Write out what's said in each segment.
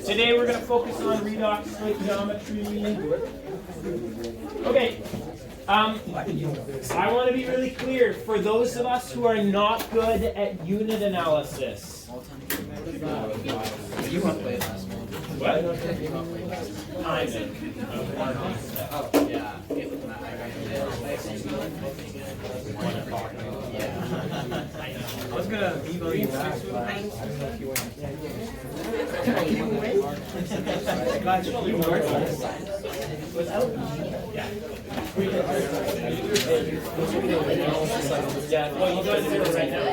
Today we're going to focus on redox stoichiometry. Okay, I want to be really clear for those of us who are not good at unit analysis. You want to play last one? What? Oh, yeah. I was going to email you back, but I don't know if you went. You were. Yeah. Yeah, well, you guys do it right now.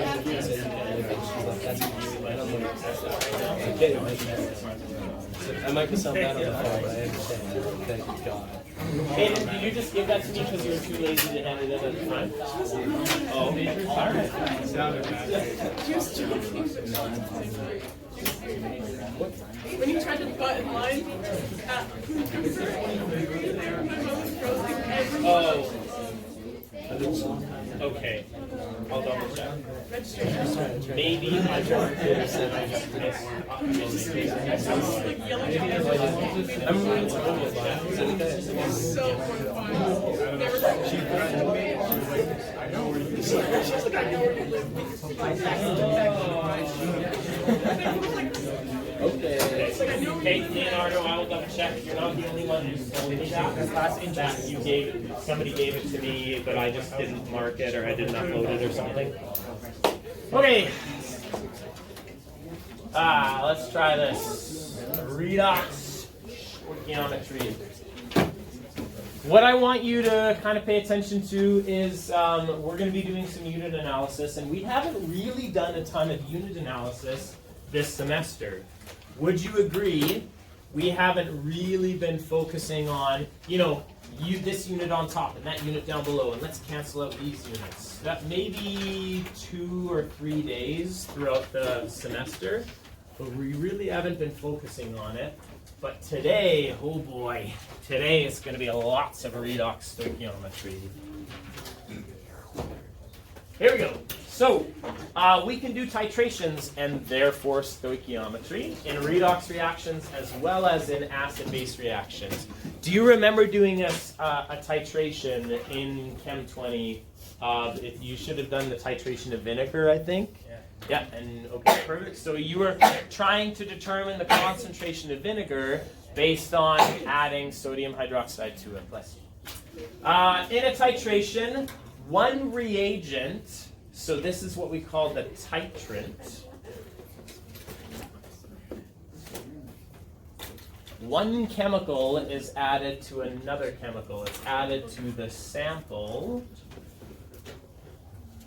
I might be sound bad on the phone, but I understand. Thank God. Hey, did you just give that to me because you were too lazy to hand it in at the time? Oh, okay. All right. Sounded bad. Just joking. When you tried to butt in line, Oh. Okay. I'll double check. Maybe I don't. I'm really sorry. so mortified. Never thought she'd threaten me. She's like, I know where you live. Okay. Hey, Leonardo, I will double check. You're not the only one who's told me that you gave, somebody gave it to me, but I just didn't mark it or I didn't upload it or something. Okay. Let's try this. Redox stoichiometry. What I want you to kind of pay attention to is we're going to be doing some unit analysis, and we haven't really done a ton of unit analysis this semester. Would you agree we haven't really been focusing on, this unit on top and that unit down below, and let's cancel out these units. That maybe 2 or 3 days throughout the semester, but we really haven't been focusing on it. But today, oh boy, today it's going to be lots of redox stoichiometry. Here we go. So, we can do titrations and therefore stoichiometry in redox reactions as well as in acid-base reactions. Do you remember doing a titration in Chem 20? You should have done the titration of vinegar, I think. Yeah, and okay, perfect. So you were trying to determine the concentration of vinegar based on adding sodium hydroxide to it. Bless you. In a titration, one reagent, so this is what we call the titrant. One chemical is added to another chemical. It's added to the sample,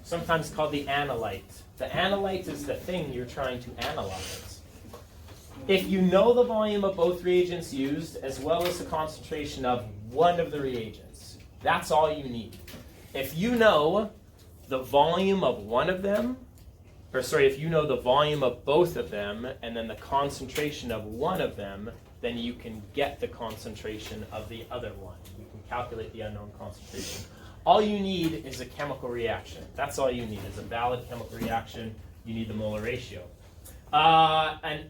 sometimes called the analyte. The analyte is the thing you're trying to analyze. If you know the volume of both reagents used, as well as the concentration of one of the reagents, that's all you need. If you know the volume of one of them, if you know the volume of both of them, and then the concentration of one of them, then you can get the concentration of the other one. You can calculate the unknown concentration. All you need is a chemical reaction. That's all you need is a valid chemical reaction. You need the molar ratio. And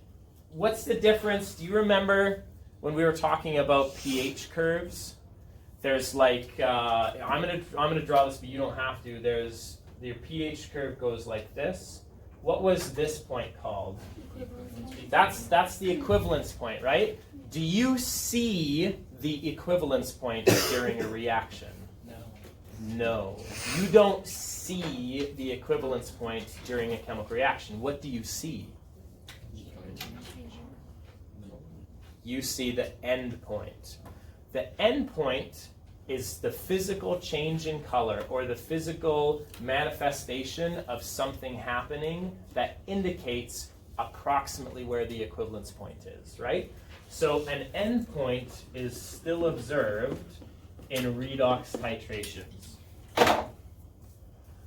what's the difference? Do you remember when we were talking about pH curves? There's like, I'm gonna draw this, but you don't have to. There's your pH curve goes like this. What was this point called? That's the equivalence point, right? Do you see the equivalence point during a reaction? No, you don't see the equivalence point during a chemical reaction. What do you see? You see the end point. The end point is the physical change in color or the physical manifestation of something happening that indicates approximately where the equivalence point is, right? So an end point is still observed in redox titrations.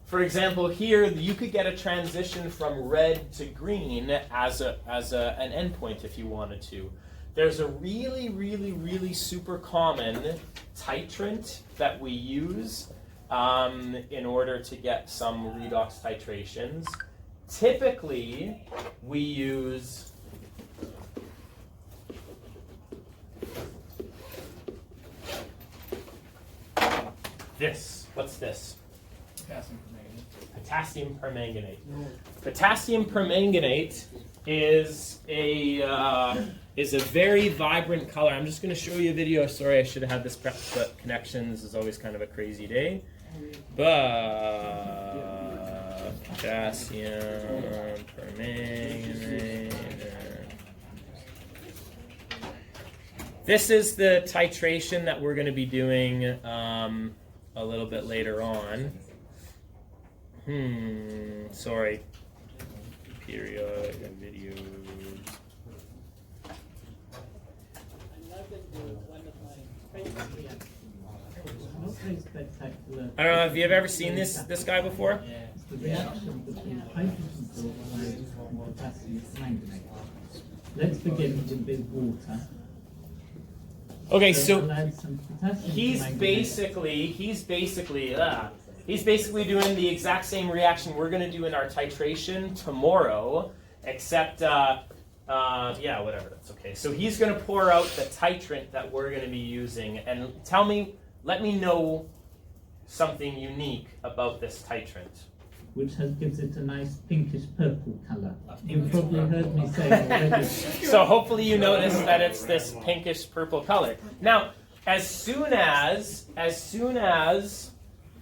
For example, here you could get a transition from red to green as an endpoint if you wanted to. There's a really super common titrant that we use in order to get some redox titrations. Typically, we use this. What's this? Potassium permanganate. Potassium permanganate is a very vibrant color. I'm just going to show you a video. Sorry, I should have had this prep, but connections is always kind of a crazy day. But potassium permanganate. This is the titration that we're going to be doing a little bit later on. Sorry. Period and videos. I don't know, have you ever seen this guy before? The reaction between hydrogen peroxide and potassium permanganate. Let's begin with water. Okay, so he's basically doing the exact same reaction we're going to do in our titration tomorrow, except yeah, whatever, that's okay. So he's going to pour out the titrant that we're going to be using, and let me know something unique about this titrant. Which gives it a nice pinkish purple color. You've probably heard me say already. So hopefully you notice that it's this pinkish purple color. Now, as soon as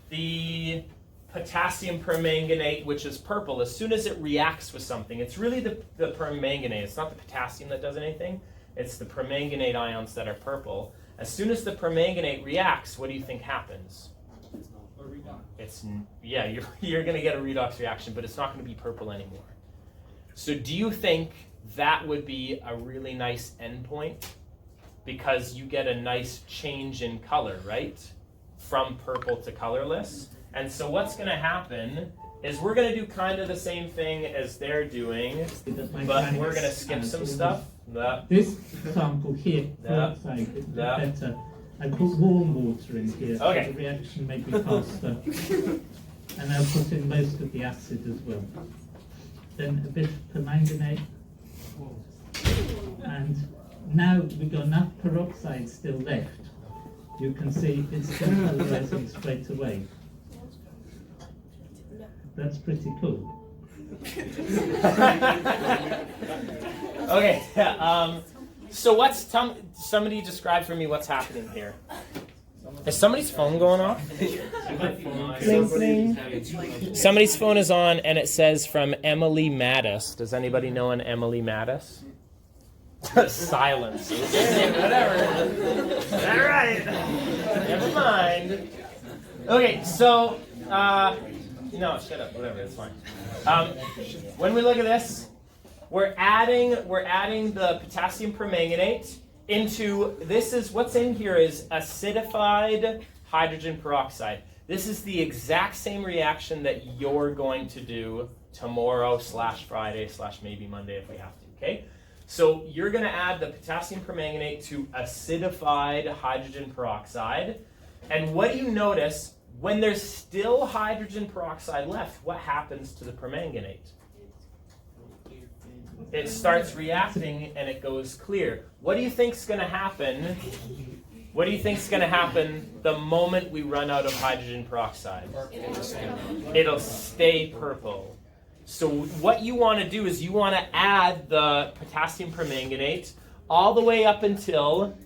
the potassium permanganate, which is purple, as soon as it reacts with something, it's really the permanganate. It's not the potassium that does anything. It's the permanganate ions that are purple. As soon as the permanganate reacts, what do you think happens? You're going to get a redox reaction, but it's not going to be purple anymore. So do you think that would be a really nice endpoint? Because you get a nice change in color, right? From purple to colorless. And so what's going to happen is we're going to do kind of the same thing as they're doing, but we're going to skip some stuff. This sample here, peroxide, is better. I put warm water in here, so the reaction may be faster. And I'll put in most of the acid as well. Then a bit of permanganate. And now we've got enough peroxide still left. You can see it's still colorizing straight away. That's pretty cool. Okay, so somebody describe for me what's happening here. Is somebody's phone going off? Bling, bling. Somebody's phone is on and it says from Emily Mattis. Does anybody know an Emily Mattis? Silence. Whatever. All right. Never mind. Okay, so, no, shut up. Whatever, it's fine. When we look at this, we're adding the potassium permanganate into, what's in here is acidified hydrogen peroxide. This is the exact same reaction that you're going to do tomorrow / Friday / maybe Monday if we have to, okay? So you're going to add the potassium permanganate to acidified hydrogen peroxide. And what do you notice? When there's still hydrogen peroxide left, what happens to the permanganate? It starts reacting and it goes clear. What do you think's going to happen? What do you think's going to happen the moment we run out of hydrogen peroxide? It'll stay purple. So what you want to do is you want to add the potassium permanganate all the way up until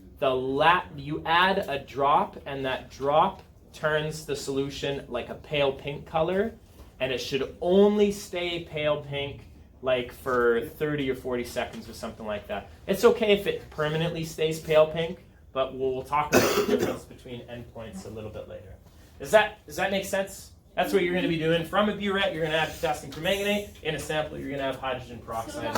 you add a drop, and that drop turns the solution like a pale pink color, and it should only stay pale pink like for 30 or 40 seconds or something like that. It's okay if it permanently stays pale pink, but we'll talk about the difference between endpoints a little bit later. Does that make sense? That's what you're going to be doing. From a burette, you're going to add potassium permanganate. In a sample, you're going to have hydrogen peroxide.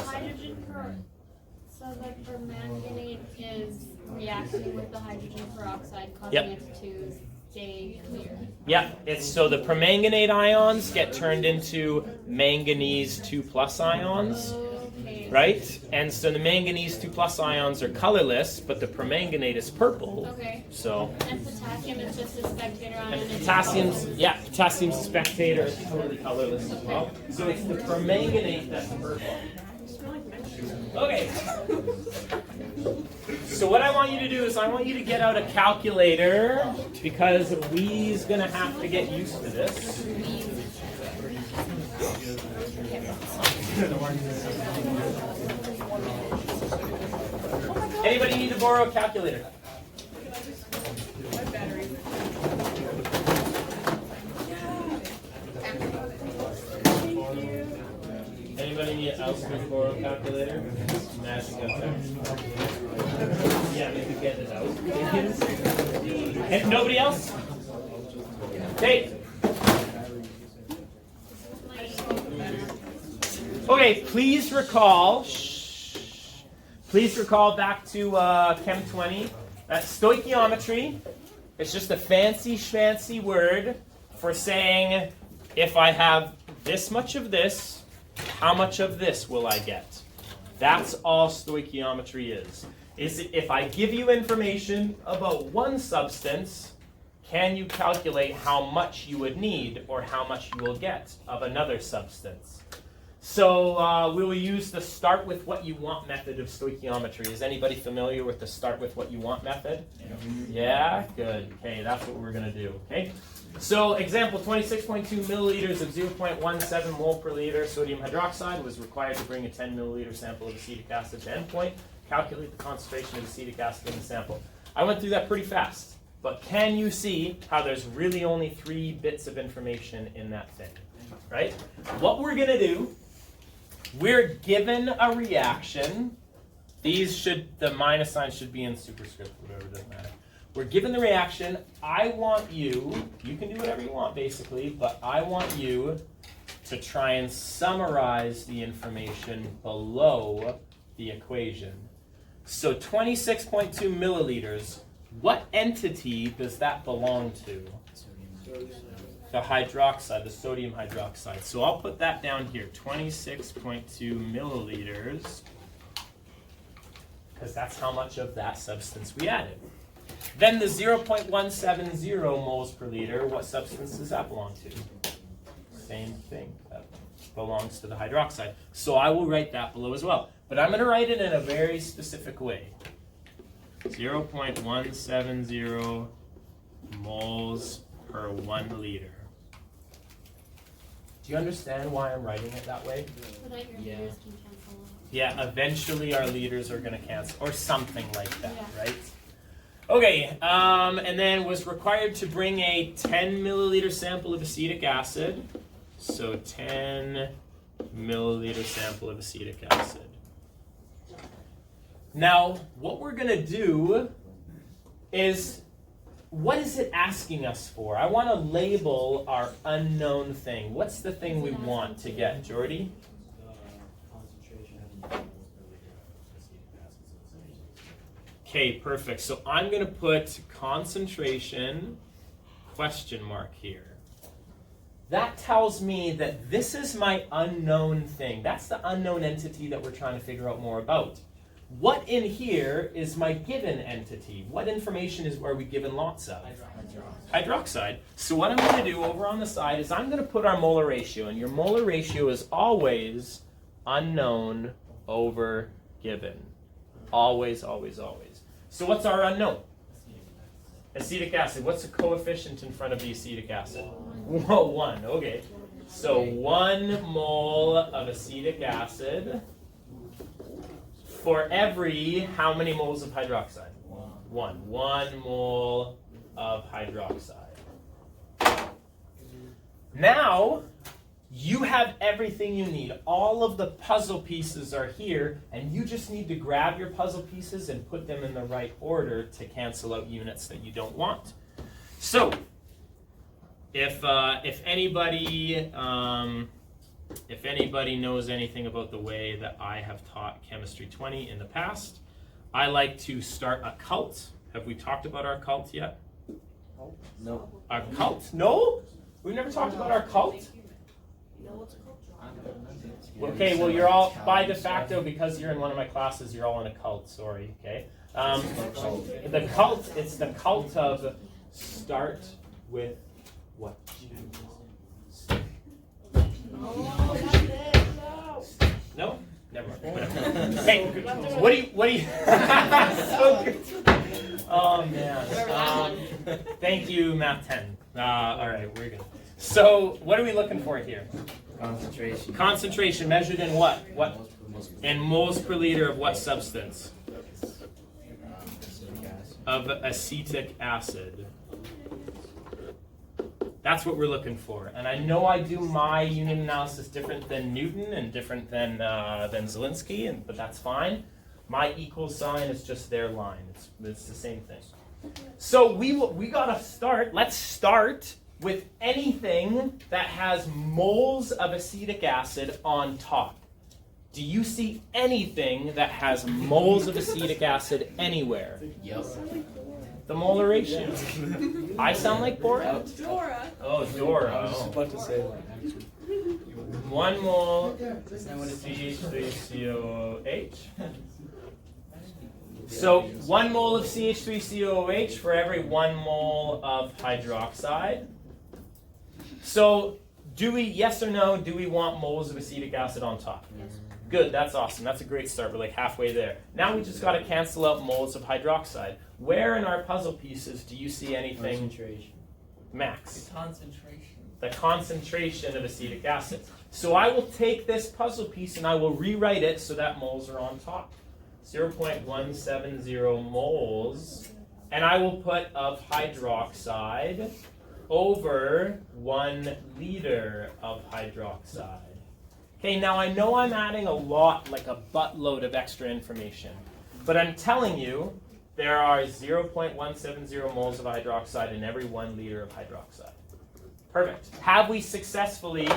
So the permanganate is reacting with the hydrogen peroxide, causing it to stay clear. Yeah, so the permanganate ions get turned into manganese 2+ ions. Okay. right? And so the manganese 2+ ions are colorless, but the permanganate is purple. Okay. So And potassium is just a spectator ion. and potassium's a spectator, it's totally colorless as well. So it's the permanganate that's purple. Okay. So what I want you to do is I want you to get out a calculator because we's gonna have to get used to this. Anybody need to borrow a calculator? Anybody else need to borrow a calculator? Magic up there. Yeah, maybe get it out. And nobody else? Hey. Okay, please recall back to Chem 20. That's stoichiometry. It's just a fancy schmancy word for saying if I have this much of this, how much of this will I get? That's all stoichiometry is. If I give you information about one substance, can you calculate how much you would need or how much you will get of another substance? So we will use the start with what you want method of stoichiometry. Is anybody familiar with the start with what you want method? Yeah, good. Okay, that's what we're going to do. Okay. So example, 26.2 milliliters of 0.17 mole per liter sodium hydroxide was required to bring a 10 milliliter sample of acetic acid to endpoint. Calculate the concentration of acetic acid in the sample. I went through that pretty fast, but can you see how there's really only 3 bits of information in that thing, right? What we're going to do, we're given a reaction. The minus sign should be in superscript, whatever, doesn't matter. We're given the reaction. I want you can do whatever you want basically, but I want you to try and summarize the information below the equation. So 26.2 milliliters, what entity does that belong to? The hydroxide, the sodium hydroxide. So I'll put that down here, 26.2 milliliters, because that's how much of that substance we added. Then the 0.170 moles per liter, what substance does that belong to? Same thing, that belongs to the hydroxide. So I will write that below as well. But I'm going to write it in a very specific way. 0.170 moles per 1 liter. Do you understand why I'm writing it that way? So that your liters can cancel out. Yeah, eventually our liters are going to cancel, or something like that, right? Okay, and then was required to bring a 10 milliliter sample of acetic acid. So 10 milliliter sample of acetic acid. Now, what we're going to do is, what is it asking us for? I want to label our unknown thing. What's the thing we want to get, Jordy? Okay, perfect. So I'm going to put concentration question mark here. That tells me that this is my unknown thing. That's the unknown entity that we're trying to figure out more about. What in here is my given entity? What information are we given lots of? Hydroxide. So what I'm going to do over on the side is I'm going to put our molar ratio, and your molar ratio is always unknown over given. Always, always, always. So what's our unknown? Acetic acid. What's the coefficient in front of the acetic acid? Whoa, 1. Okay. So 1 mole of acetic acid for every how many moles of hydroxide? 1. 1 mole of hydroxide. Now, you have everything you need. All of the puzzle pieces are here, and you just need to grab your puzzle pieces and put them in the right order to cancel out units that you don't want. So, if anybody knows anything about the way that I have taught Chemistry 20 in the past, I like to start a cult. Have we talked about our cult yet? No. Our cult? No? We've never talked about our cult? Okay, well you're all, by de facto, because you're in one of my classes, you're all in a cult, sorry, okay? The cult, it's the cult of start with what? No? Never mind. Whatever. Hey, what do you so good. Oh man. Thank you, Math 10. Alright, we're good. So what are we looking for here? Concentration. Concentration measured in what? What? In moles per liter of what substance? Of acetic acid. That's what we're looking for. And I know I do my unit analysis different than Newton and different than Zielinski, but that's fine. My equal sign is just their line. It's the same thing. So we gotta start. Let's start with anything that has moles of acetic acid on top. Do you see anything that has moles of acetic acid anywhere? Yep. The molar ratio. I sound like Borat? Dora. Oh, Dora. I was just about to say that, actually. 1 mole CH3COOH. So 1 mole of CH3COOH for every 1 mole of hydroxide. So do we, yes or no, do we want moles of acetic acid on top? Yes. Good, that's awesome. That's a great start. We're like halfway there. Now we just got to cancel out moles of hydroxide. Where in our puzzle pieces do you see anything? Concentration. Max. Concentration. The concentration of acetic acid. So I will take this puzzle piece and I will rewrite it so that moles are on top. 0.170 moles. And I will put of hydroxide over 1 liter of hydroxide. Okay, now I know I'm adding a lot, like a buttload of extra information, but I'm telling you there are 0.170 moles of hydroxide in every 1 liter of hydroxide. Perfect. Have we successfully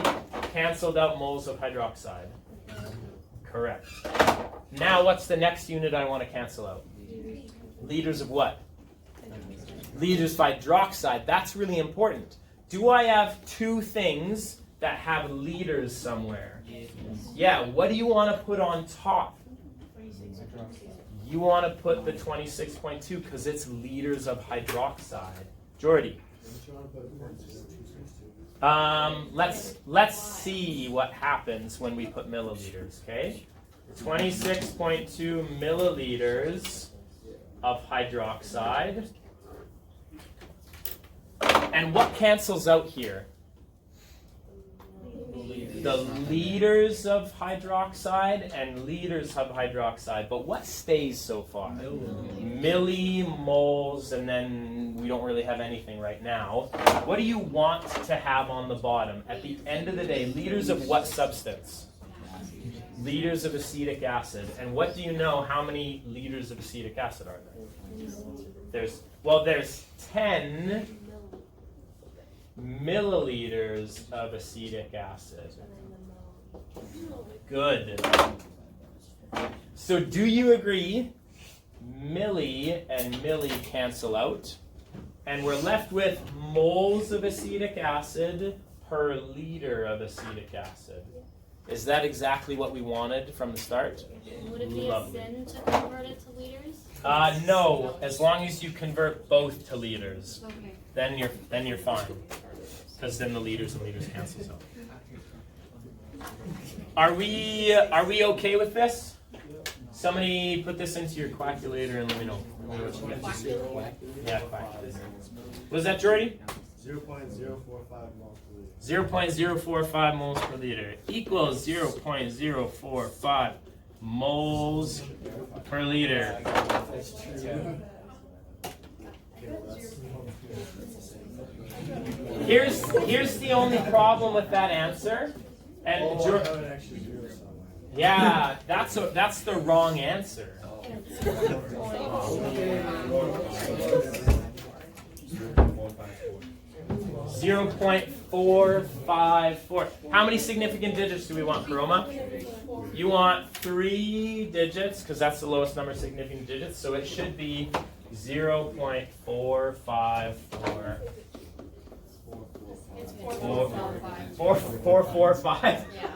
canceled out moles of hydroxide? Correct. Now what's the next unit I want to cancel out? Liters of what? Liters of hydroxide. That's really important. Do I have 2 things that have liters somewhere? Yeah, what do you want to put on top? You want to put the 26.2 because it's liters of hydroxide. Jordy. Let's see what happens when we put milliliters, okay? 26.2 milliliters of hydroxide. And what cancels out here? The liters of hydroxide and liters of hydroxide. But what stays so far? Millimoles, and then we don't really have anything right now. What do you want to have on the bottom? At the end of the day, liters of what substance? Liters of acetic acid. And what do you know? How many liters of acetic acid are there? There's 10 milliliters of acetic acid. Good. So do you agree milli and milli cancel out? And we're left with moles of acetic acid per liter of acetic acid. Is that exactly what we wanted from the start? Would it be a sin to convert it to liters? No, as long as you convert both to liters. Okay. Then you're fine, because then the liters and liters cancels out. Are we okay with this? Somebody put this into your calculator and let me know what you get. Yeah, calculator. Was that Jordy? 0.045 moles per liter. 0.045 moles per liter equals 0.045 moles per liter. Here's the only problem with that answer. And yeah, that's the wrong answer. 0.454. How many significant digits do we want, Karoma? You want 3 digits, because that's the lowest number of significant digits, so it should be 0.454. It's 445. Yeah.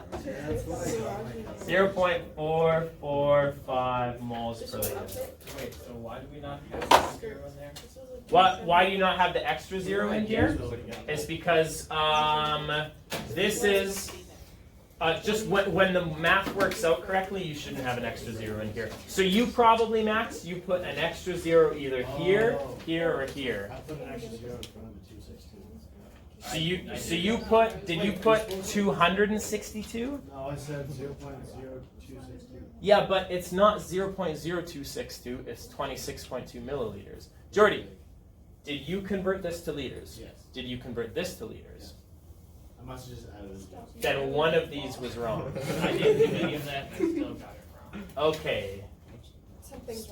0.445 moles per liter. Wait, so why do we not have the 0 in there? Why do you not have the extra 0 in here? It's because this is just when the math works out correctly, you shouldn't have an extra 0 in here. So you probably, Max, you put an extra 0 either here, here, or here. I put an extra 0 in front of the 262. So you put, did you put 262? No, I said 0.0262. Yeah, but it's not 0.0262, it's 26.2 milliliters. Jordy, did you convert this to liters? Yes. Did you convert this to liters? I must have just added it. Then one of these was wrong. I didn't do any of that, and I still got it wrong. Okay.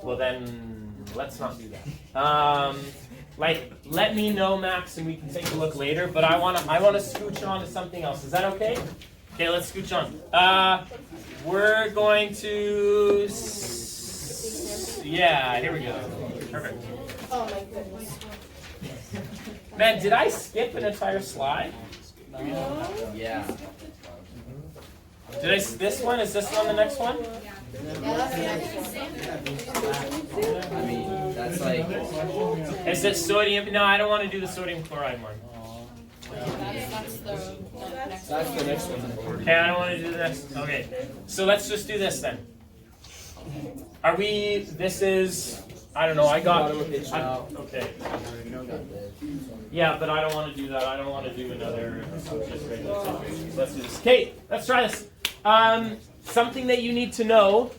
Well then, let's not do that. Let me know, Max, and we can take a look later. But I wanna scooch on to something else. Is that okay? Okay, let's scooch on. We're going to. Yeah, here we go. Perfect. Oh my goodness. Man, did I skip an entire slide? Yeah. Did I? This one? Is this one the next one? I mean, that's like. Is it sodium? No, I don't want to do the sodium chloride one. That's the next one. Okay, I don't want to do this. Okay, so let's just do this then. Are we? This is. I don't know. I got. Okay. Yeah, but I don't want to do that. I don't want to do another. Just regular titrations. Let's do this. Okay, let's try this. Something that you need to know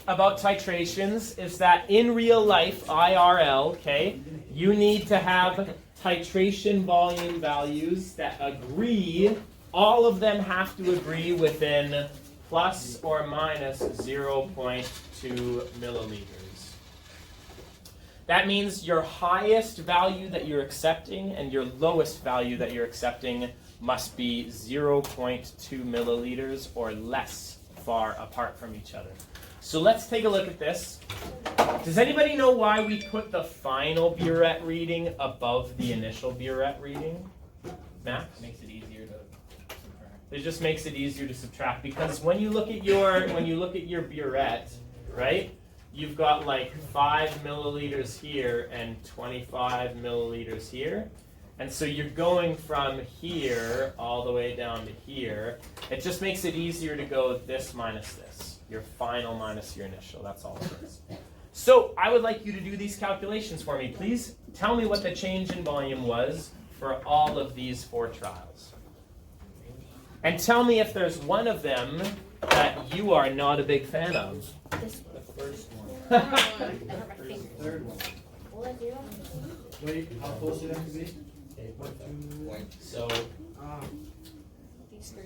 about titrations is that in real life, IRL, okay, you need to have titration volume values that agree. All of them have to agree within plus or minus 0.2 milliliters. That means your highest value that you're accepting and your lowest value that you're accepting must be 0.2 milliliters or less far apart from each other. So let's take a look at this. Does anybody know why we put the final burette reading above the initial burette reading? Max? Makes it easier to subtract. It just makes it easier to subtract because when you look at your burette, right? You've got like 5 milliliters here and 25 milliliters here. And so you're going from here all the way down to here. It just makes it easier to go this minus this. Your final minus your initial. That's all it is. So I would like you to do these calculations for me. Please tell me what the change in volume was for all of these 4 trials. And tell me if there's one of them that you are not a big fan of. The first one. Third one. Wait, how close did that to be? 8.2. So These three.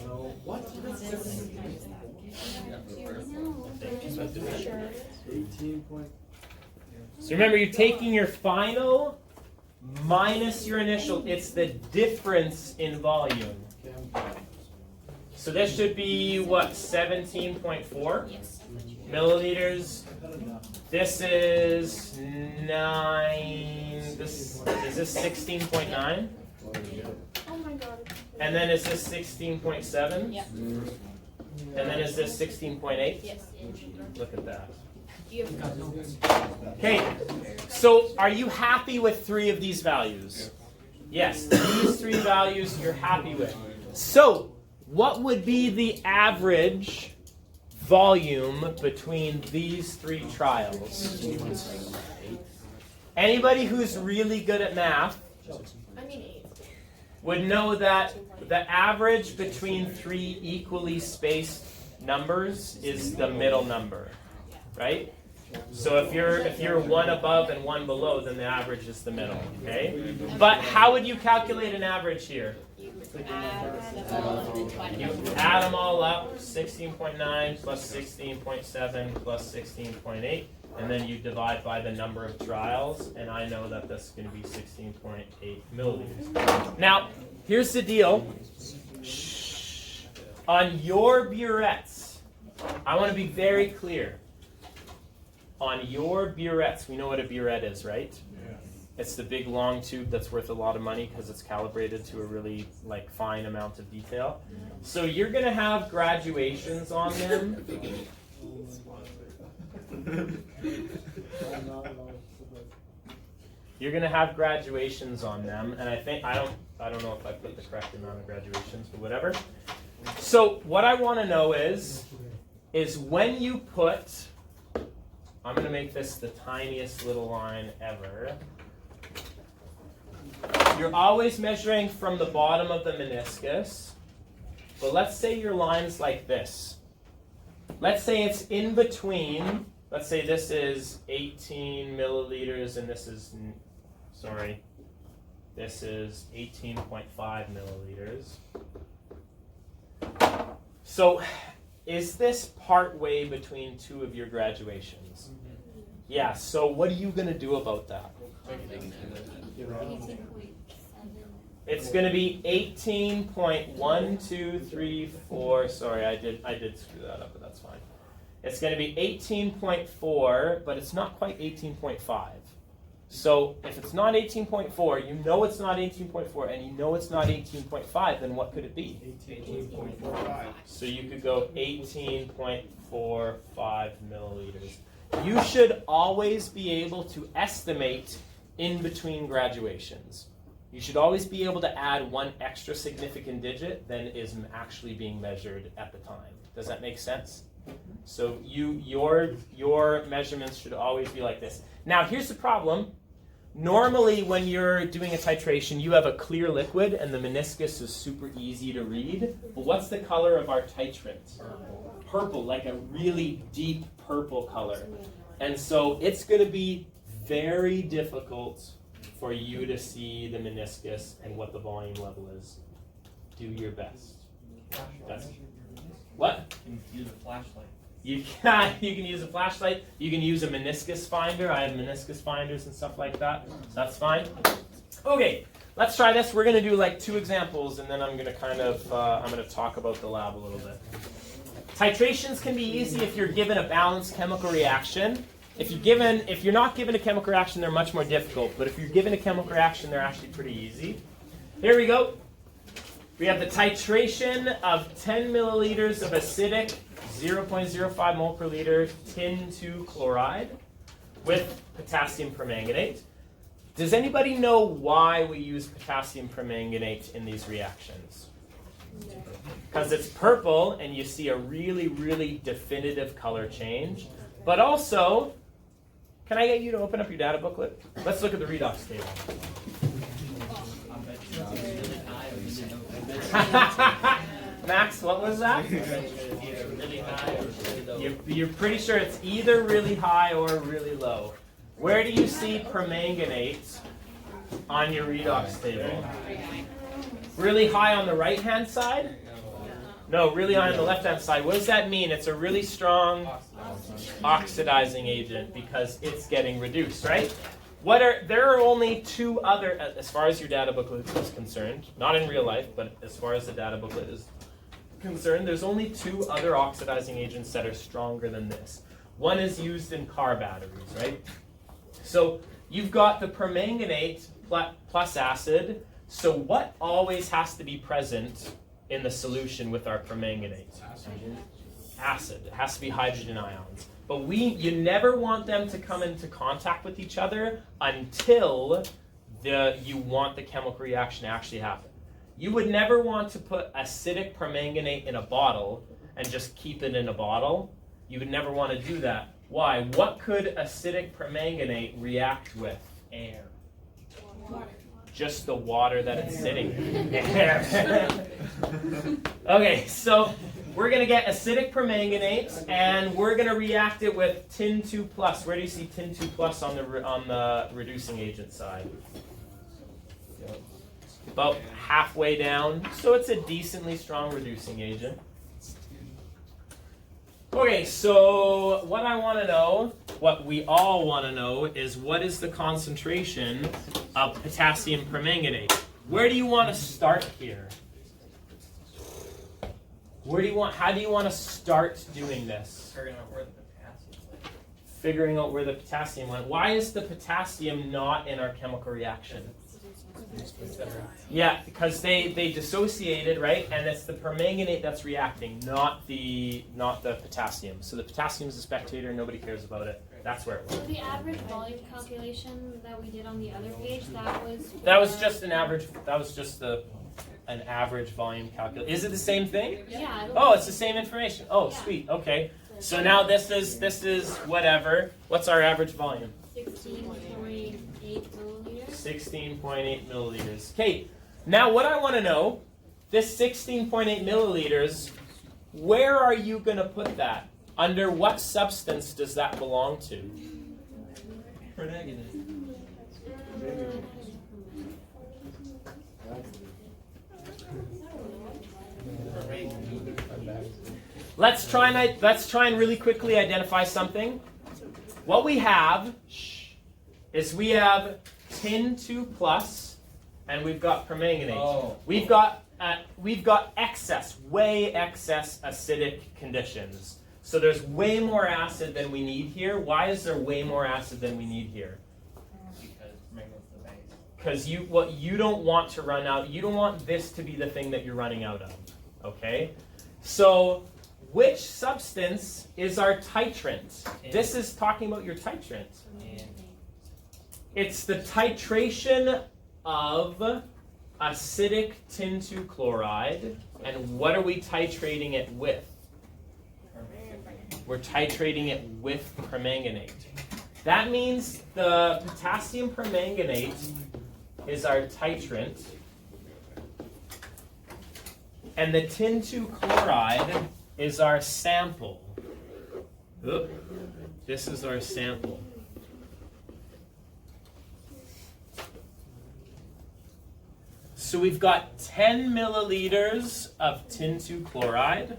No. What? 18 point. So remember, you're taking your final minus your initial. It's the difference in volume. So this should be, what, 17.4 Yes. milliliters. This is 9. Is this 16.9? Oh my god. And then is this 16.7? Yep. And then is this 16.8? Yes. Look at that. You have Okay, so are you happy with 3 of these values? Yes, these 3 values you're happy with. So, what would be the average volume between these 3 trials? Anybody who's really good at math I mean 8. would know that the average between 3 equally spaced numbers is the middle number, right? So if you're 1 above and 1 below, then the average is the middle, okay? But how would you calculate an average here? You add them all up, 16.9 plus 16.7 plus 16.8, and then you divide by the number of trials, and I know that this is going to be 16.8 milliliters. Now, here's the deal. Shh. On your burettes, I want to be very clear. on your burettes, we know what a burette is, right? It's the big long tube that's worth a lot of money because it's calibrated to a really like fine amount of detail. So you're going to have graduations on them. You're going to have graduations on them, and I don't know if I put the correct amount of graduations, but whatever. So what I want to know is when you put, I'm going to make this the tiniest little line ever. You're always measuring from the bottom of the meniscus, but let's say your line's like this. Let's say it's in between. Let's say this is 18 milliliters and this is, this is 18.5 milliliters. So is this part way between two of your graduations? Yeah, so what are you going to do about that? 18.7. It's going to be 18.1234. Sorry, I did screw that up, but that's fine. It's going to be 18.4, but it's not quite 18.5. So if it's not 18.4, you know it's not 18.4, and you know it's not 18.5, then what could it be? 18.45. So you could go 18.45 milliliters. You should always be able to estimate in between graduations. You should always be able to add one extra significant digit than is actually being measured at the time. Does that make sense? So your measurements should always be like this. Now here's the problem. Normally when you're doing a titration, you have a clear liquid and the meniscus is super easy to read. But what's the color of our titrant? Purple, like a really deep purple color. And so it's going to be very difficult for you to see the meniscus and what the volume level is. Do your best. What? You can use a flashlight. You can use a flashlight. You can use a meniscus finder. I have meniscus finders and stuff like that. So that's fine. Okay, let's try this. We're going to do like 2 examples, and then I'm going to kind of I'm going to talk about the lab a little bit. Titrations can be easy if you're given a balanced chemical reaction. If you're not given a chemical reaction, they're much more difficult. But if you're given a chemical reaction, they're actually pretty easy. Here we go. We have the titration of 10 milliliters of acidic 0.05 mole per liter tin 2 chloride with potassium permanganate. Does anybody know why we use potassium permanganate in these reactions? Because it's purple and you see a really, really definitive color change. But also, can I get you to open up your data booklet? Let's look at the redox table. Max, what was that? You're pretty sure it's either really high or really low. Where do you see permanganate on your redox table? Really high on the right-hand side? No, really high on the left-hand side. What does that mean? It's a really strong oxidizing agent because it's getting reduced, right? There are only 2 other, as far as your data booklet is concerned, not in real life, but as far as the data booklet is concerned, there's only 2 other oxidizing agents that are stronger than this. One is used in car batteries, right? So you've got the permanganate plus acid. So what always has to be present in the solution with our permanganate? Acid. It has to be hydrogen ions. But you never want them to come into contact with each other until you want the chemical reaction to actually happen. You would never want to put acidic permanganate in a bottle and just keep it in a bottle. You would never want to do that. Why? What could acidic permanganate react with? Air. Just the water that it's sitting in. Okay, so we're going to get acidic permanganate, and we're going to react it with tin 2 plus. Where do you see tin 2 plus on the reducing agent side? About halfway down. So it's a decently strong reducing agent. Okay, so what I want to know, what we all want to know, is what is the concentration of potassium permanganate? Where do you want to start here? How do you want to start doing this? Figuring out where the potassium is. figuring out where the potassium went. Why is the potassium not in our chemical reaction? Yeah, because they dissociated, right? And it's the permanganate that's reacting, not the potassium. So the potassium is a spectator. Nobody cares about it. That's where it So went. the average volume calculation that we did on the other page, That was just an average. That was just an average volume calculation. Is it the same thing? Yeah. Oh, it's the same information. Oh, Yeah. sweet. Okay. So now this is whatever. What's our average volume? 16.8 milliliters. 16.8 milliliters. Okay. Now what I want to know, this 16.8 milliliters, where are you going to put that? Under what substance does that belong to? Permanganate. Let's try and really quickly identify something. What we have is we have tin 2 plus, and we've got permanganate. Oh. We've got excess, way excess acidic conditions. So there's way more acid than we need here. Why is there way more acid than we need here? Because you don't want to run out. You don't want this to be the thing that you're running out of. Okay? So which substance is our titrant? This is talking about your titrant. It's the titration of acidic tin 2 chloride. And what are we titrating it with? We're titrating it with permanganate. That means the potassium permanganate is our titrant. And the tin 2 chloride is our sample. Oop. This is our sample. So we've got 10 milliliters of tin 2 chloride.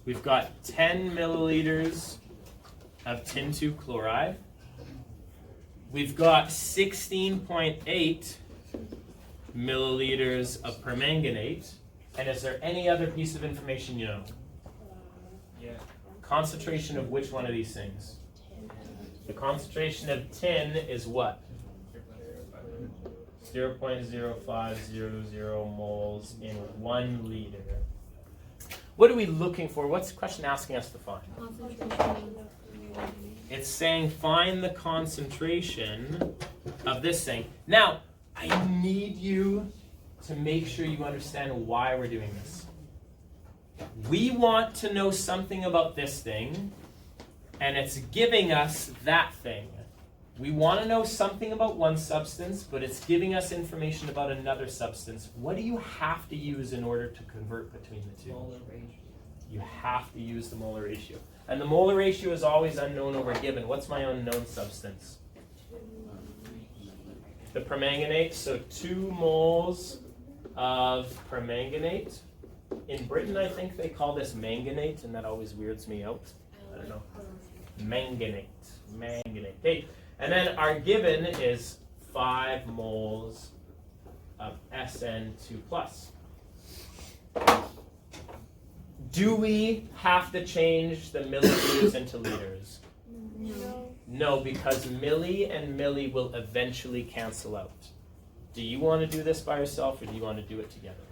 We've got 10 milliliters of tin 2 chloride. We've got 16.8 milliliters of permanganate. And is there any other piece of information you know? Yeah. Concentration of which one of these things? The concentration of tin is what? 0.0500 moles in 1 liter. What are we looking for? What's the question asking us to find? Concentration. It's saying find the concentration of this thing. Now, I need you to make sure you understand why we're doing this. We want to know something about this thing, and it's giving us that thing. We want to know something about one substance, but it's giving us information about another substance. What do you have to use in order to convert between the two? Molar ratio. You have to use the molar ratio. And the molar ratio is always unknown over given. What's my unknown substance? The permanganate. So 2 moles of permanganate. In Britain, I think they call this manganate, and that always weirds me out. I don't know. Manganate. Manganate. Okay. And then our given is 5 moles of SN2+. Do we have to change the milliliters into liters? No. No, because milli and milli will eventually cancel out. Do you want to do this by yourself, or do you want to do it together?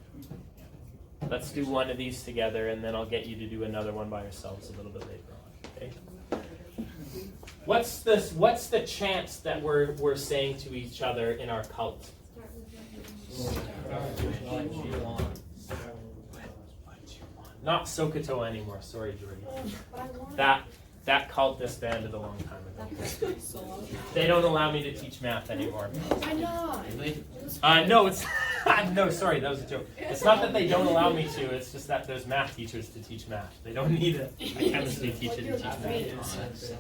Let's do one of these together, and then I'll get you to do another one by yourselves a little bit later on. Okay? What's the chance that we're saying to each other in our cult? Not Sokoto anymore. Sorry, Jordy. That cult disbanded a long time ago. They don't allow me to teach math anymore. Why not? No, it's no. Sorry, that was a joke. It's not that they don't allow me to. It's just that there's math teachers to teach math. They don't need a chemistry teacher to teach math.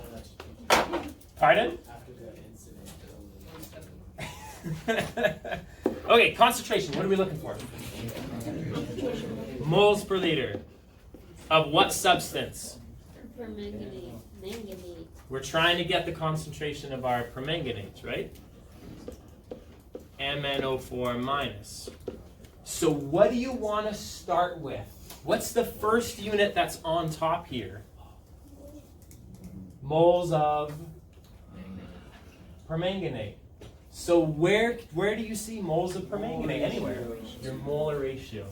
Pardon? Okay, concentration. What are we looking for? Moles per liter. Of what substance? Permanganate. Manganate. We're trying to get the concentration of our permanganate, right? MnO4 minus. So what do you want to start with? What's the first unit that's on top here? moles of permanganate. So where do you see moles of permanganate? Anywhere. Your molar ratio.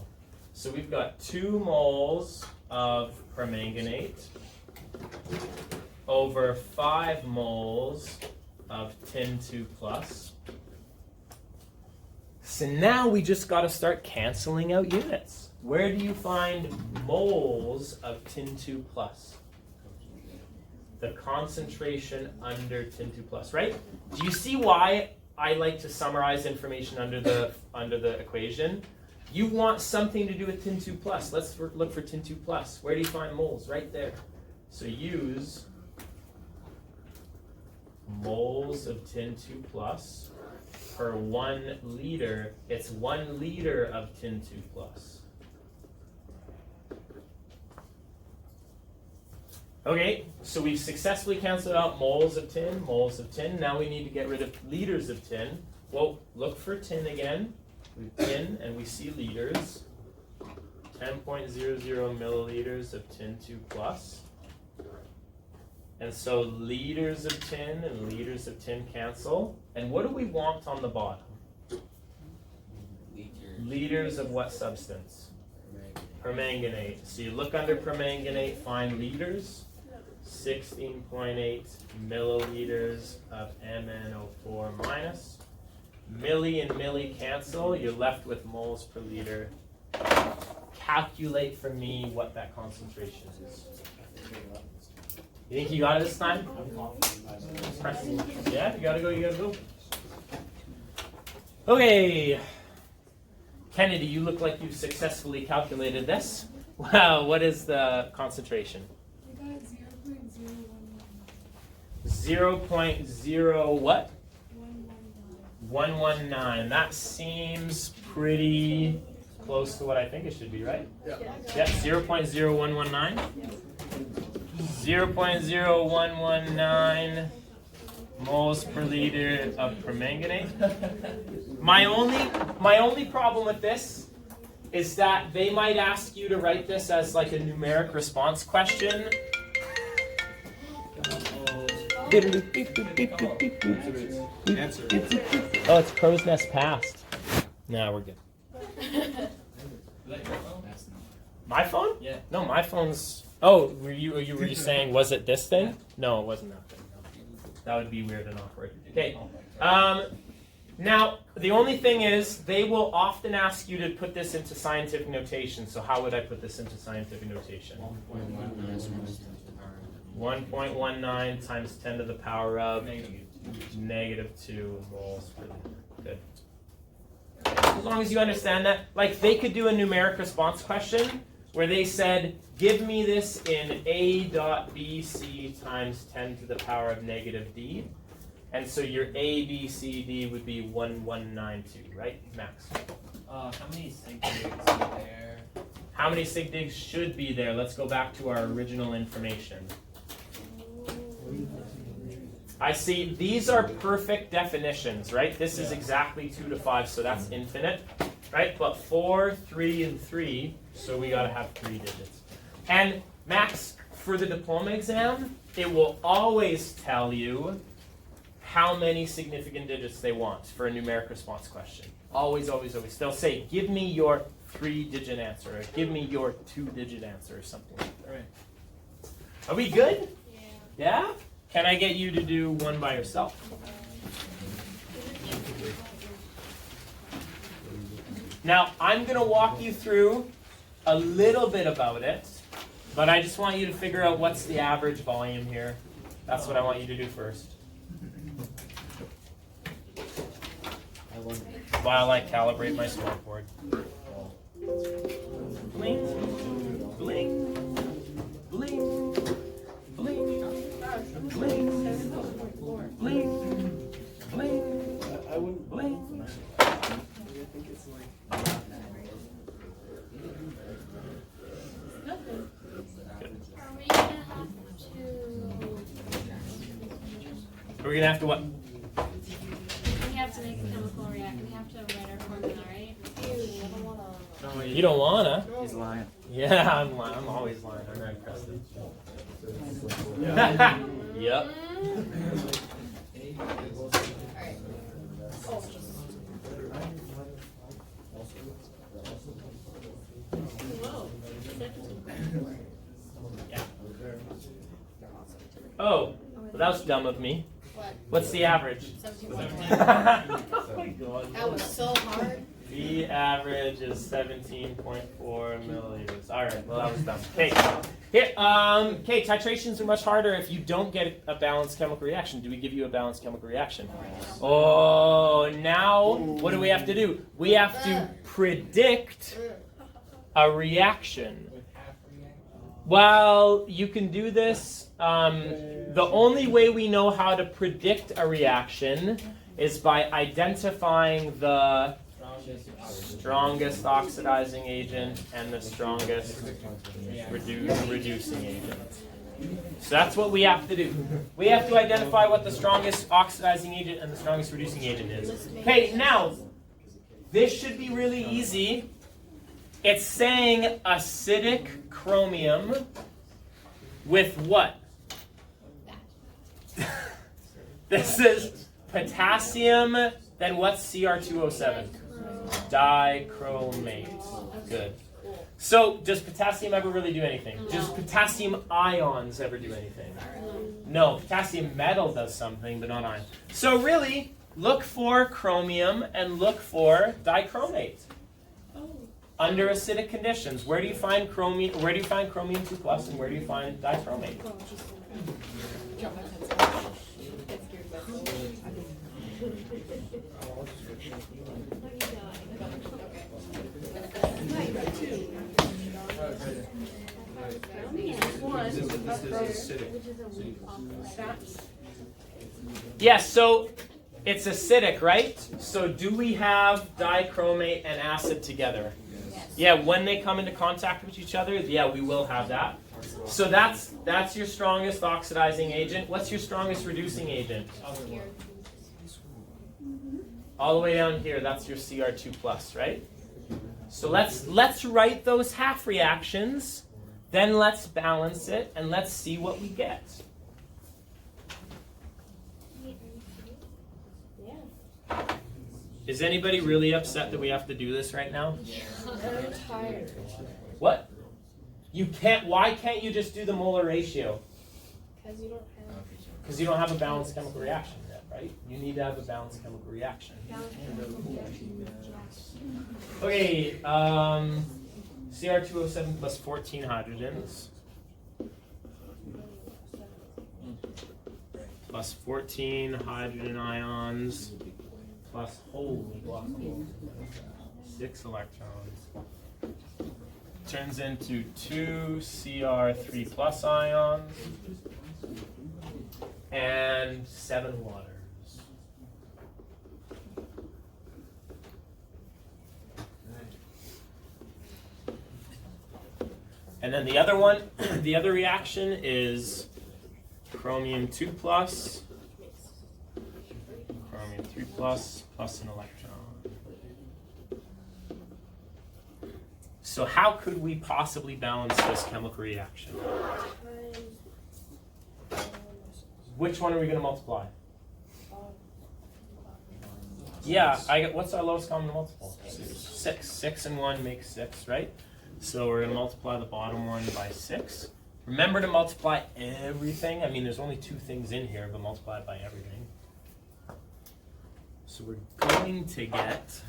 So we've got 2 moles of permanganate over 5 moles of tin 2 plus. So now we just got to start canceling out units. Where do you find moles of tin 2 plus? The concentration under tin 2 plus, right? Do you see why I like to summarize information under the equation? You want something to do with tin 2 plus. Let's look for tin 2 plus. Where do you find moles? Right there. So use moles of tin 2 plus per 1 liter. It's 1 liter of tin 2 plus. Okay, so we've successfully canceled out moles of tin, moles of tin. Now we need to get rid of liters of tin. Well, look for tin again. We have tin and we see liters. 10.00 milliliters of tin 2 plus. And so liters of tin and liters of tin cancel. And what do we want on the bottom? Liters of what substance? Permanganate. So you look under permanganate, find liters. 16.8 milliliters of MnO4 minus. Milli and milli cancel. You're left with moles per liter. Calculate for me what that concentration is. You think you got it this time? Yeah, you gotta go. Okay. Kennedy, you look like you've successfully calculated this. Wow, what is the concentration? We got 0.011. 0.0 what? 119. 119. That seems pretty close to what I think it should be, right? Yeah. Yeah, 0.0119. 0.0119 moles per liter of permanganate. My only problem with this is that they might ask you to write this as like a numeric response question. Oh, it's crow's nest passed. No, we're good. My phone? Yeah. No, my phone's. Oh, were you saying was it this thing? No, it wasn't that thing. That would be weird and awkward. Okay. Now the only thing is they will often ask you to put this into scientific notation. So how would I put this into scientific notation? 1.19 times 10 to the power of -2 moles per liter. Good. As long as you understand that, like they could do a numeric response question where they said, give me this in A dot BC times 10 to the power of -D. And so your A, B, C, D would be 1192, right, Max? How many sig digs are there? How many sig digs should be there? Let's go back to our original information. I see these are perfect definitions, right? This is exactly 2 to 5, so that's infinite, right? But 4, 3, and 3, so we gotta have 3 digits. And Max, for the diploma exam, it will always tell you how many significant digits they want for a numeric response question. Always, always, always. They'll say, give me your 3-digit answer, or give me your 2-digit answer, or something like that. Right. Are we good? Yeah? Can I get you to do one by yourself? Now, I'm going to walk you through a little bit about it, but I just want you to figure out what's the average volume here. That's what I want you to do first. While I calibrate my smartboard. Bling, bling, bling, bling, bling, bling, bling, I wouldn't bling. I think it's like Are we gonna have to? We're gonna have to what? We have to make a chemical reaction. We have to write our formula, right? You don't wanna. He's lying. Yeah, I'm always lying. I'm very impressed. Yep. Alright. Oh, whoa. Oh, well, that was dumb of me. What? What's the average? 17.4. Oh my God. That was so hard. The average is 17.4 milliliters. All right, well that was dumb. Okay, here. Okay, titrations are much harder if you don't get a balanced chemical reaction. Do we give you a balanced chemical reaction? Oh, now what do we have to do? We have to predict a reaction. Well, you can do this. The only way we know how to predict a reaction is by identifying the strongest oxidizing agent and the strongest reducing agent. So that's what we have to do. We have to identify what the strongest oxidizing agent and the strongest reducing agent is. Okay, now, this should be really easy. It's saying acidic chromium with what? This is potassium, then what's Cr2O7? Dichromate. Good. So, does potassium ever really do anything? Does potassium ions ever do anything? No. Potassium metal does something, but not ion. So really, look for chromium and look for dichromate. Under acidic conditions, where do you find chromium? Where do you find chromium 2+, and where do you find dichromate? Yes, so it's acidic, right? So do we have dichromate and acid together? Yeah, when they come into contact with each other, yeah, we will have that. So that's your strongest oxidizing agent. What's your strongest reducing agent? All the way down here, that's your Cr2+, right? So let's write those half reactions, then let's balance it, and let's see what we get. Is anybody really upset that we have to do this right now? I'm tired. What? You can't. Why can't you just do the molar ratio? Because you don't have a balanced chemical reaction yet, right? You need to have a balanced chemical reaction. Okay. Cr2O7 plus 14 hydrogens plus 14 hydrogen ions plus holy guacamole, 6 electrons. Turns into 2 Cr3+ ions and 7 waters. And then the other one, the other reaction is chromium 2+, chromium 3+, plus an electron. So how could we possibly balance this chemical reaction? Which one are we going to multiply? Yeah, what's our lowest common multiple? 6. 6 and 1 makes 6, right? So we're going to multiply the bottom one by 6. Remember to multiply everything. I mean, there's only 2 things in here, but multiply it by everything. So we're going to get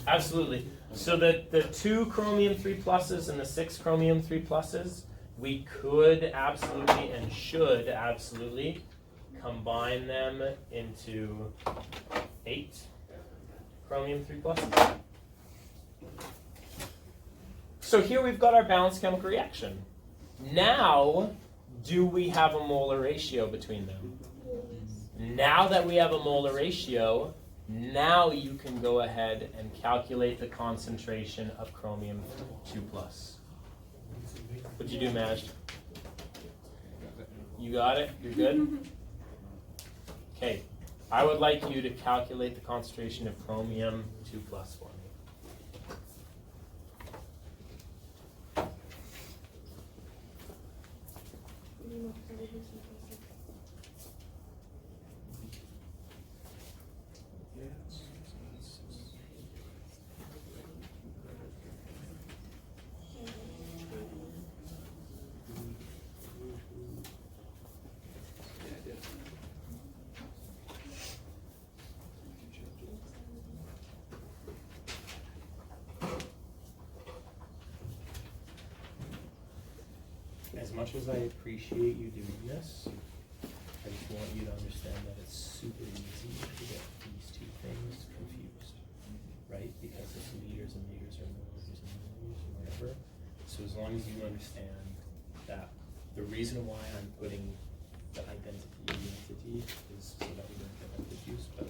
absolutely. So the 2 chromium 3+ and the 6 chromium 3+, we could absolutely and should absolutely combine them into 8. chromium 3 plus. So here we've got our balanced chemical reaction. Now, do we have a molar ratio between them? Now that we have a molar ratio, now you can go ahead and calculate the concentration of chromium 2 plus. What'd you do, Maj? You got it? You're good? Okay. I would like you to calculate the concentration of chromium 2 plus for me. As much as I appreciate you doing this, I just want you to understand that it's super easy to get these two things confused, right? Because it's liters and liters or milliliters and milliliters or whatever. So as long as you understand that the reason why I'm putting the identity unity is so that we don't get them confused. But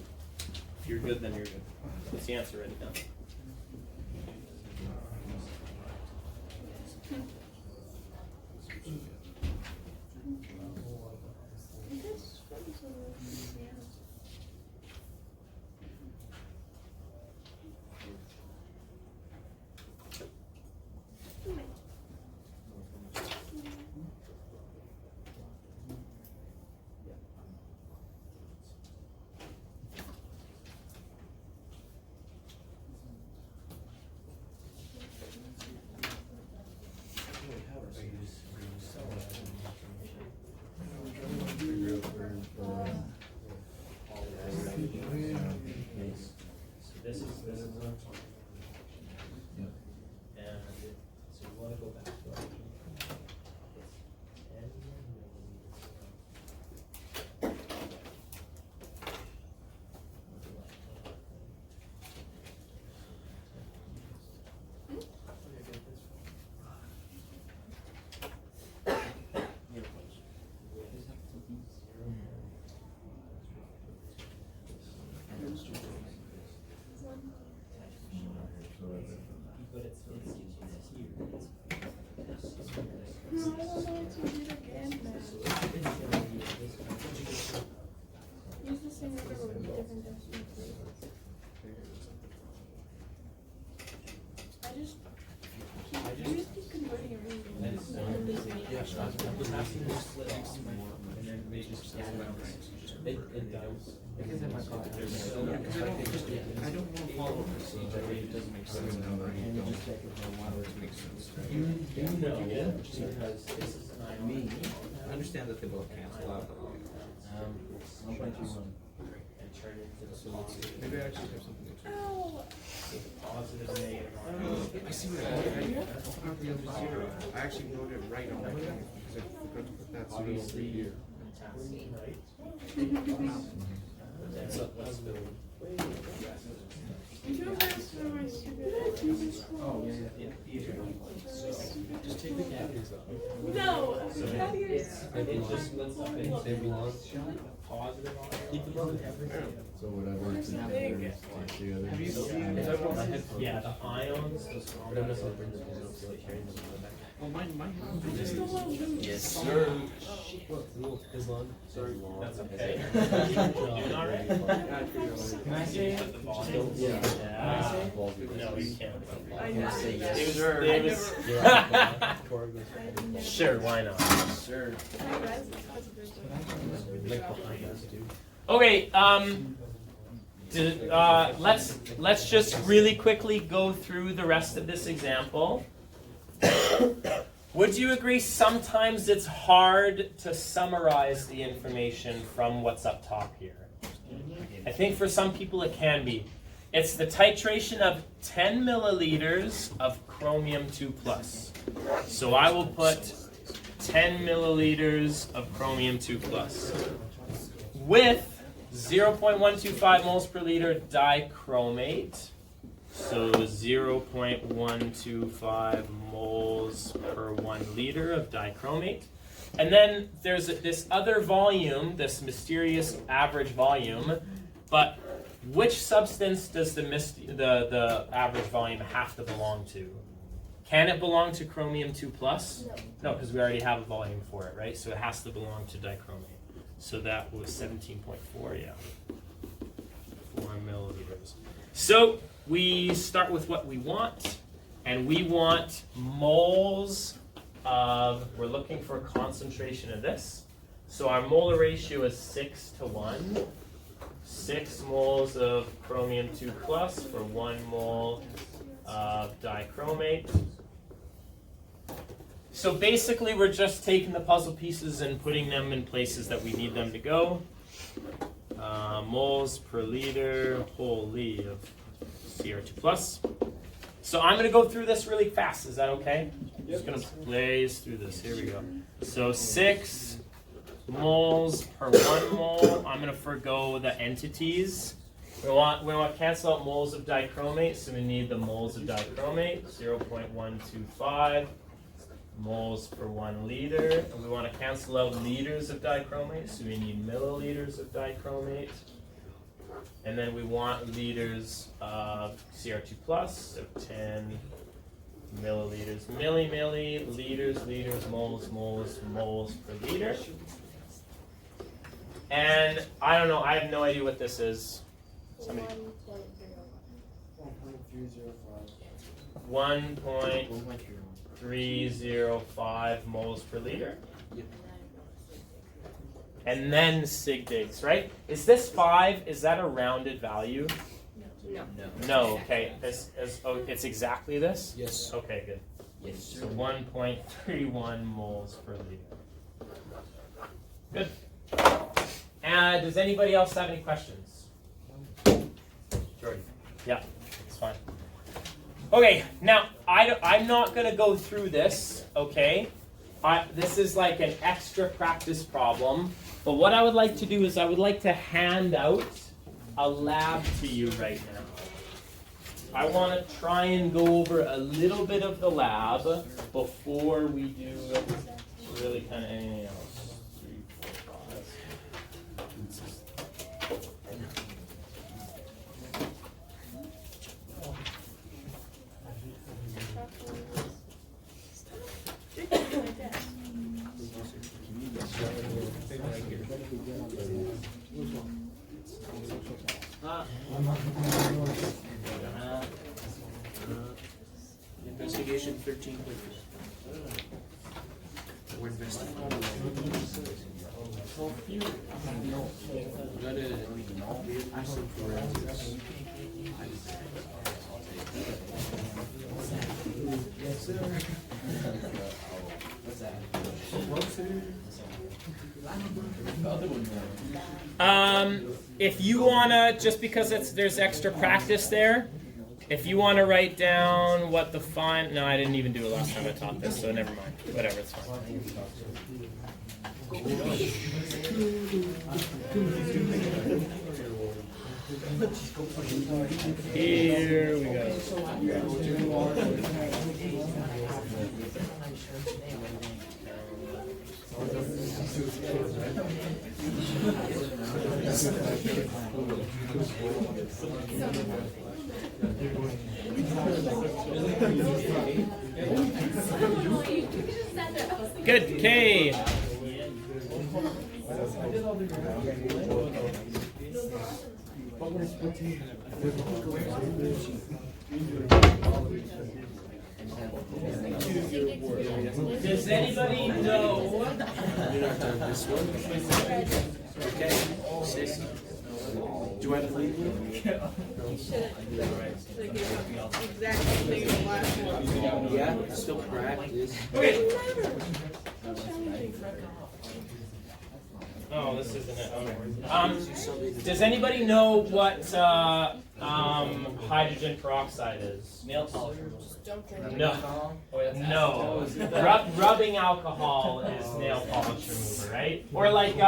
if you're good, then you're good. What's the answer right now? This is and so we want to go back to our 10 but it's here. Use the same number with different decimal places. You just keep converting everything. It does. Because in my car, I don't want to follow a procedure. It doesn't make sense. And you just take it for a while, it makes sense. You know, because this is Me, I understand that they both cancel out. and turn it into the Maybe I actually have something to Ow! positive and negative. I see what I did. I actually wrote it right on my thing because I forgot to put that zero over Obviously, here. potassium, right? Oh, yeah. just take the cavities out. No! They belong. Positive on it. Keep them on. So whatever it's in there, take the other. Have you seen? Because I want my headphones. Yeah, the ions, those But I'm not gonna bring them because I don't feel like carrying them in the back. Oh, mine. Yes, sir. Look, as long. Sorry. That's okay. You doing all right? Can I say it? Yeah. No, you can't. I know. Davis. Sure, why not? Sure. Like behind us, dude. Okay, let's just really quickly go through the rest of this example. Would you agree sometimes it's hard to summarize the information from what's up top here? I think for some people it can be. It's the titration of 10 milliliters of chromium 2 plus. So I will put 10 milliliters of chromium 2 plus with 0.125 moles per liter dichromate. So 0.125 moles per 1 liter of dichromate. And then there's this other volume, this mysterious average volume, but which substance does the average volume have to belong to? Can it belong to chromium 2+? No, because we already have a volume for it, right? So it has to belong to dichromate. So that was 17.4, yeah. 4 milliliters. So we start with what we want, and we want moles of, we're looking for a concentration of this. So our molar ratio is 6 to 1. 6 moles of chromium 2+ for 1 mole of dichromate. So basically we're just taking the puzzle pieces and putting them in places that we need them to go. Moles per liter, wholly of Cr2+. So I'm going to go through this really fast. Is that okay? I'm just going to blaze through this. Here we go. So 6 moles per 1 mole. I'm going to forgo the entities. We want to cancel out moles of dichromate, so we need the moles of dichromate, 0.125 moles per 1 liter. And we want to cancel out liters of dichromate, so we need milliliters of dichromate. And then we want liters of Cr2+, so 10 milliliters, milli, liters, moles per liter. And I don't know, I have no idea what this is. Somebody. 1.305 moles per liter. And then sig digs, right? Is this 5? Is that a rounded value? No. No, okay. It's exactly this? Yes. Okay, good. Yes. So 1.31 moles per liter. Good. Does anybody else have any questions? Jordy? Yeah, it's fine. Okay, now I'm not going to go through this, okay? This is like an extra practice problem. But what I would like to do is I would like to hand out a lab to you right now. I want to try and go over a little bit of the lab before we do really kind of anything else. 3, 4, Investigation 13.4. We're investigating. Got a acid forensics. If you wanna, just because there's extra practice there, if you want to write down what the fine, no, I didn't even do it last time I taught this, so never mind. Whatever, it's fine. Here we go. Good, K. Does anybody know? This one. Okay. Sissy. Do I have to leave you? Exactly the last one. Yeah, still practice. Okay. Oh, this isn't it. Okay. Does anybody know what hydrogen peroxide is? Nail polish. No. No. Rubbing alcohol is nail polish remover, right? Or like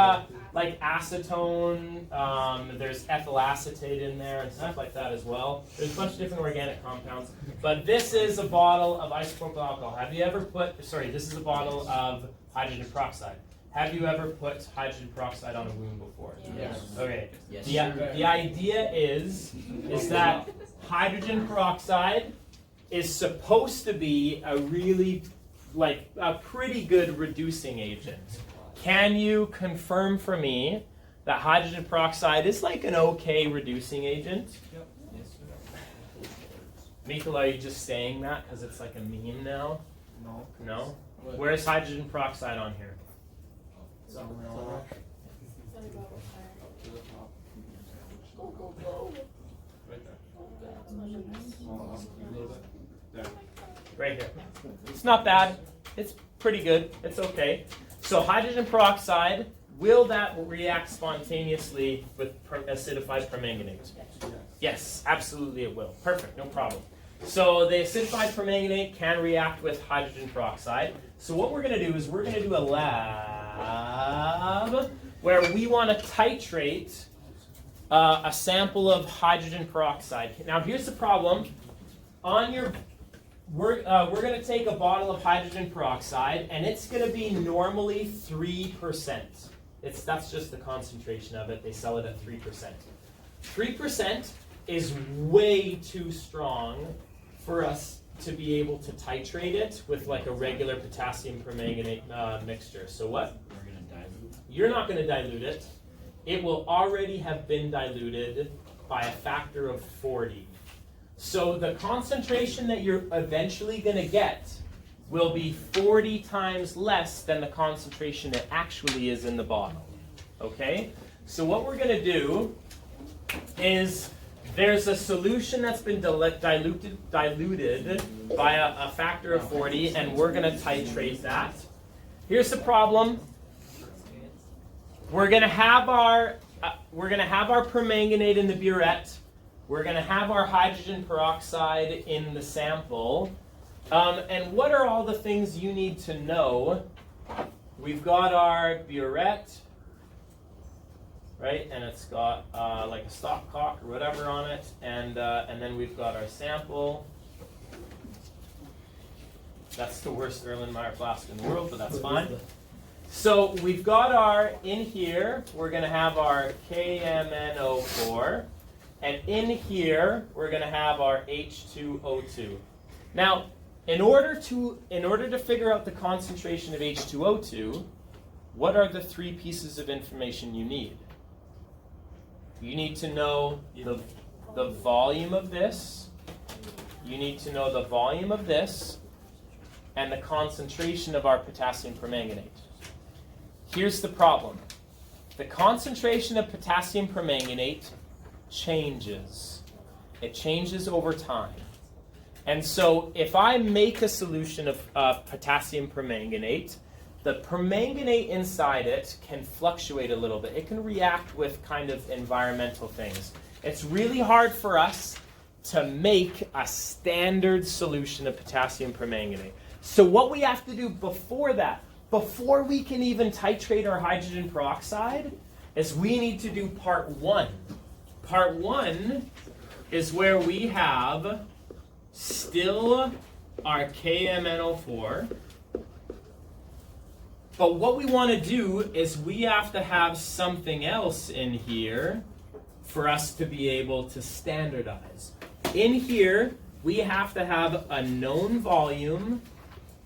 like acetone, there's ethyl acetate in there and stuff like that as well. There's a bunch of different organic compounds. But this is a bottle of isopropyl alcohol. Have you ever put, sorry, this is a bottle of hydrogen peroxide. Have you ever put hydrogen peroxide on a wound before? Yes. Okay. Yes. The idea is that hydrogen peroxide is supposed to be a really, like, a pretty good reducing agent. Can you confirm for me that hydrogen peroxide is like an okay reducing agent? Yep. Yes. Mikkel, are you just saying that because it's like a meme now? No. No? Where's hydrogen peroxide on here? Somewhere on Right here. It's not bad. It's pretty good. It's okay. So hydrogen peroxide, will that react spontaneously with acidified permanganate? Yes, absolutely it will. Perfect, no problem. So the acidified permanganate can react with hydrogen peroxide. So what we're going to do is we're going to do a lab where we want to titrate a sample of hydrogen peroxide. Now here's the problem. On your we're going to take a bottle of hydrogen peroxide, and it's going to be normally 3%. That's just the concentration of it. They sell it at 3%. 3% is way too strong for us to be able to titrate it with like a regular potassium permanganate mixture. So what? We're going to dilute. You're not going to dilute it. It will already have been diluted by a factor of 40. So the concentration that you're eventually going to get will be 40 times less than the concentration it actually is in the bottle. Okay? So what we're going to do is there's a solution that's been diluted by a factor of 40, and we're going to titrate that. Here's the problem. We're going to have our permanganate in the burette. We're going to have our hydrogen peroxide in the sample. And what are all the things you need to know? We've got our burette, right? And it's got like a stopcock or whatever on it. And then we've got our sample. That's the worst Erlenmeyer flask in the world, but that's fine. So we've got our, in here, we're going to have our KMNO4. And in here, we're going to have our H2O2. Now, in order to figure out the concentration of H2O2, what are the three pieces of information you need? You need to know the volume of this. You need to know the volume of this and the concentration of our potassium permanganate. Here's the problem. The concentration of potassium permanganate changes. It changes over time. And so if I make a solution of potassium permanganate, the permanganate inside it can fluctuate a little bit. It can react with kind of environmental things. It's really hard for us to make a standard solution of potassium permanganate. So what we have to do before that, before we can even titrate our hydrogen peroxide, is we need to do part one. Part one is where we have still our KMNO4. But what we want to do is we have to have something else in here for us to be able to standardize. In here, we have to have a known volume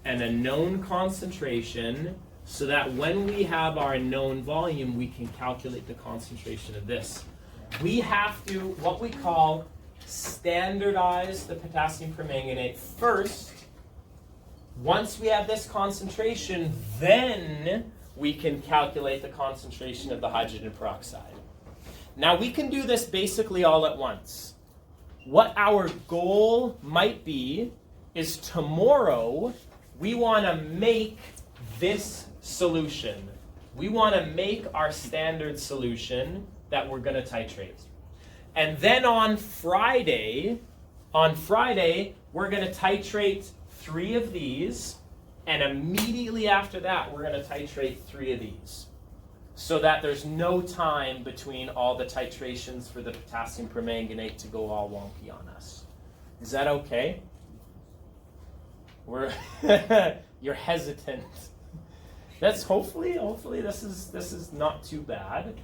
and a known concentration so that when we have our known volume, we can calculate the concentration of this. We have to, what we call, standardize the potassium permanganate first. Once we have this concentration, then we can calculate the concentration of the hydrogen peroxide. Now we can do this basically all at once. What our goal might be is tomorrow we want to make this solution. We want to make our standard solution that we're going to titrate. And then on Friday, we're going to titrate 3 of these, and immediately after that, we're going to titrate 3 of these. so that there's no time between all the titrations for the potassium permanganate to go all wonky on us. Is that okay? You're hesitant. That's hopefully this is not too bad.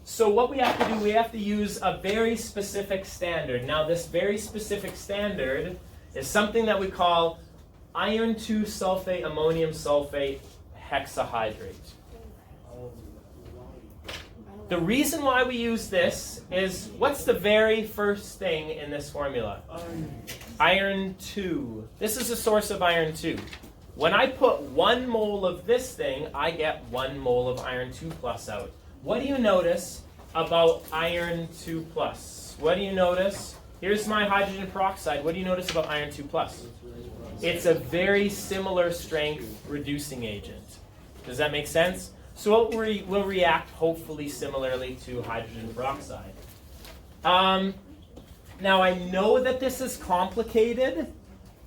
So what we have to do, we have to use a very specific standard. Now this very specific standard is something that we call iron 2 sulfate ammonium sulfate hexahydrate. The reason why we use this is, what's the very first thing in this formula? Iron 2. This is a source of iron 2. When I put 1 mole of this thing, I get 1 mole of iron 2 plus out. What do you notice about iron 2 plus? What do you notice? Here's my hydrogen peroxide. What do you notice about iron 2 plus? It's a very similar strength reducing agent. Does that make sense? So it will react hopefully similarly to hydrogen peroxide. Now I know that this is complicated,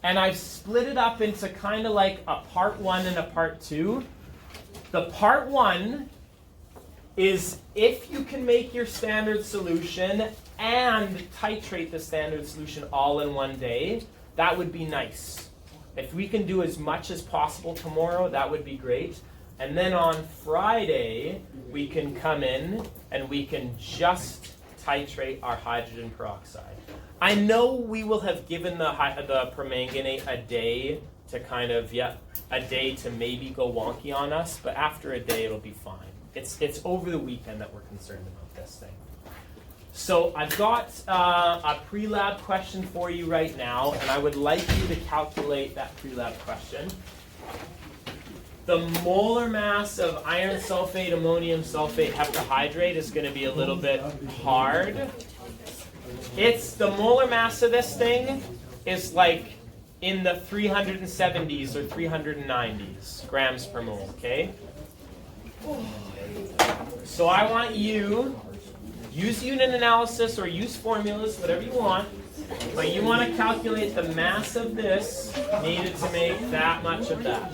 and I've split it up into kind of like a part 1 and a part 2. The part 1 is if you can make your standard solution and titrate the standard solution all in one day, that would be nice. If we can do as much as possible tomorrow, that would be great. And then on Friday, we can come in and we can just titrate our hydrogen peroxide. I know we will have given the permanganate a day to kind of, a day to maybe go wonky on us, but after a day it'll be fine. It's over the weekend that we're concerned about this thing. So I've got a pre-lab question for you right now, and I would like you to calculate that pre-lab question. The molar mass of iron sulfate, ammonium sulfate heptahydrate is going to be a little bit hard. It's the molar mass of this thing is like in the 370s or 390s grams per mole, okay? So I want you, use unit analysis or use formulas, whatever you want, but you want to calculate the mass of this needed to make that much of that.